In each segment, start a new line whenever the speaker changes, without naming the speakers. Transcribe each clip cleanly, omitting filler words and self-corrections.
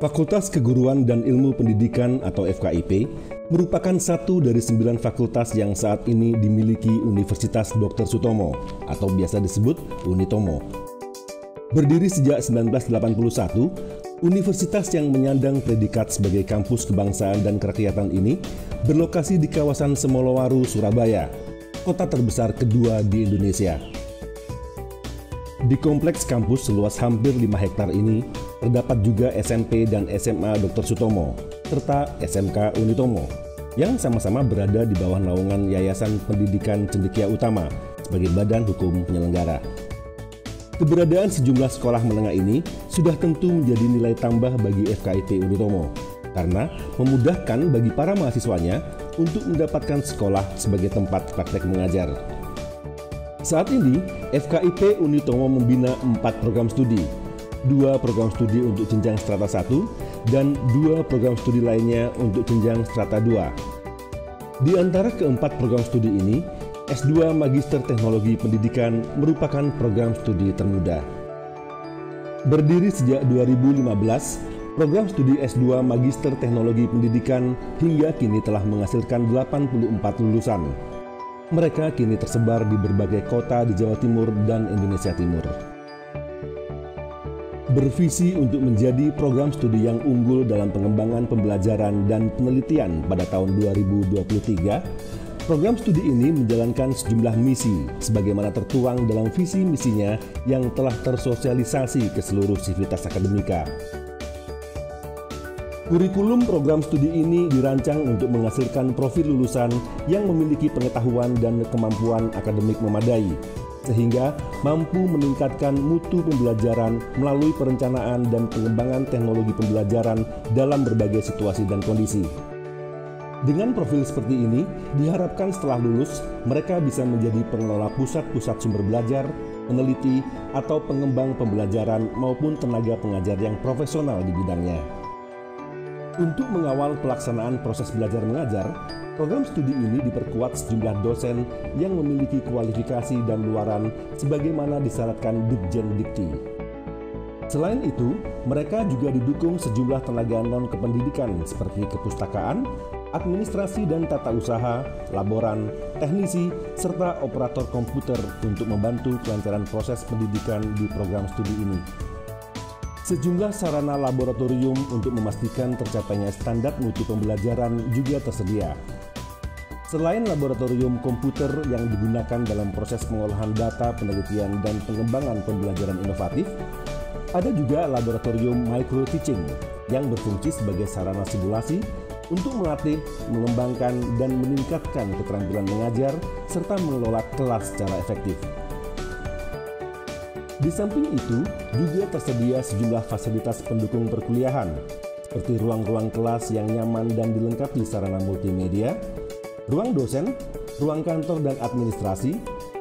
Fakultas Keguruan dan Ilmu Pendidikan atau FKIP merupakan satu dari 9 fakultas yang saat ini dimiliki Universitas Dr. Sutomo atau biasa disebut Unitomo. Berdiri sejak 1981, universitas yang menyandang predikat sebagai kampus kebangsaan dan kerakyatan ini berlokasi di kawasan Semolowaru, Surabaya, kota terbesar kedua di Indonesia. Di kompleks kampus seluas hampir 5 hektar ini, terdapat juga SMP dan SMA Dr. Sutomo, serta SMK Unitomo, yang sama-sama berada di bawah naungan Yayasan Pendidikan Cendekia Utama sebagai badan hukum penyelenggara. Keberadaan sejumlah sekolah menengah ini sudah tentu menjadi nilai tambah bagi FKIP Unitomo, karena memudahkan bagi para mahasiswanya untuk mendapatkan sekolah sebagai tempat praktek mengajar. Saat ini, FKIP Unitomo membina 4 program studi, 2 program studi untuk jenjang strata 1, dan 2 program studi lainnya untuk jenjang strata 2. Di antara keempat program studi ini, S2 Magister Teknologi Pendidikan merupakan program studi termuda. Berdiri sejak 2015, program studi S2 Magister Teknologi Pendidikan hingga kini telah menghasilkan 84 lulusan. Mereka kini tersebar di berbagai kota di Jawa Timur dan Indonesia Timur. Bervisi untuk menjadi program studi yang unggul dalam pengembangan pembelajaran dan penelitian pada tahun 2023, program studi ini menjalankan sejumlah misi sebagaimana tertuang dalam visi misinya yang telah tersosialisasi ke seluruh sivitas akademika. Kurikulum program studi ini dirancang untuk menghasilkan profil lulusan yang memiliki pengetahuan dan kemampuan akademik memadai, sehingga mampu meningkatkan mutu pembelajaran melalui perencanaan dan pengembangan teknologi pembelajaran dalam berbagai situasi dan kondisi. Dengan profil seperti ini, diharapkan setelah lulus, mereka bisa menjadi pengelola pusat-pusat sumber belajar, peneliti, atau pengembang pembelajaran maupun tenaga pengajar yang profesional di bidangnya. Untuk mengawal pelaksanaan proses belajar mengajar, program studi ini diperkuat sejumlah dosen yang memiliki kualifikasi dan luaran sebagaimana disyaratkan Ditjen Dikti. Selain itu, mereka juga didukung sejumlah tenaga non-kependidikan seperti kepustakaan, administrasi dan tata usaha, laboran, teknisi, serta operator komputer untuk membantu kelancaran proses pendidikan di program studi ini. Sejumlah sarana laboratorium untuk memastikan tercapainya standar mutu pembelajaran juga tersedia. Selain laboratorium komputer yang digunakan dalam proses pengolahan data, penelitian, dan pengembangan pembelajaran inovatif, ada juga laboratorium micro teaching yang berfungsi sebagai sarana simulasi untuk melatih, mengembangkan, dan meningkatkan keterampilan mengajar serta mengelola kelas secara efektif. Di samping itu, juga tersedia sejumlah fasilitas pendukung perkuliahan, seperti ruang-ruang kelas yang nyaman dan dilengkapi sarana multimedia, ruang dosen, ruang kantor dan administrasi,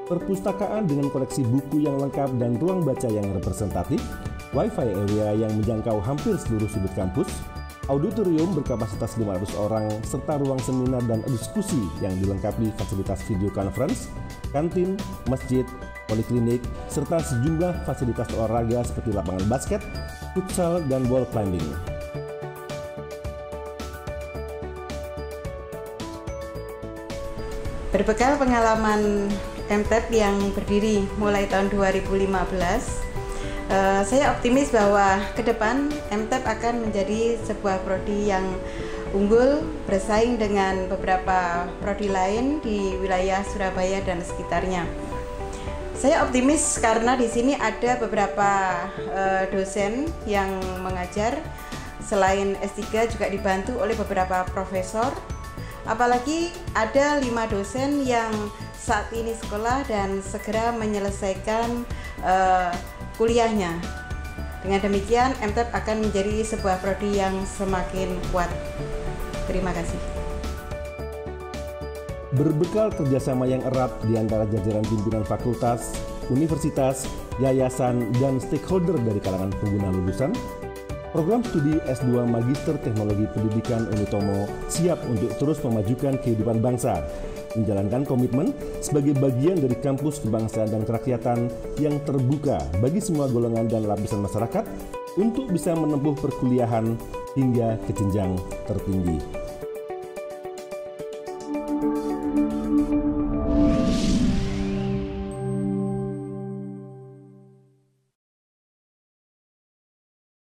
perpustakaan dengan koleksi buku yang lengkap dan ruang baca yang representatif, Wi-Fi area yang menjangkau hampir seluruh sudut kampus, auditorium berkapasitas 500 orang, serta ruang seminar dan diskusi yang dilengkapi fasilitas video conference, kantin, masjid, poliklinik, serta sejumlah fasilitas olahraga seperti lapangan basket, futsal, dan wall climbing.
Berbekal pengalaman MTEP yang berdiri mulai tahun 2015, saya optimis bahwa ke depan MTEP akan menjadi sebuah prodi yang unggul bersaing dengan beberapa prodi lain di wilayah Surabaya dan sekitarnya. Saya optimis karena di sini ada beberapa dosen yang mengajar, selain S3 juga dibantu oleh beberapa profesor. Apalagi ada 5 dosen yang saat ini sekolah dan segera menyelesaikan kuliahnya. Dengan demikian, MTEP akan menjadi sebuah prodi yang semakin kuat. Terima kasih.
Berbekal kerjasama yang erat di antara jajaran pimpinan fakultas, universitas, yayasan, dan stakeholder dari kalangan pengguna lulusan, program studi S2 Magister Teknologi Pendidikan Unitomo siap untuk terus memajukan kehidupan bangsa, menjalankan komitmen sebagai bagian dari kampus kebangsaan dan kerakyatan yang terbuka bagi semua golongan dan lapisan masyarakat untuk bisa menempuh perkuliahan hingga ke jenjang tertinggi.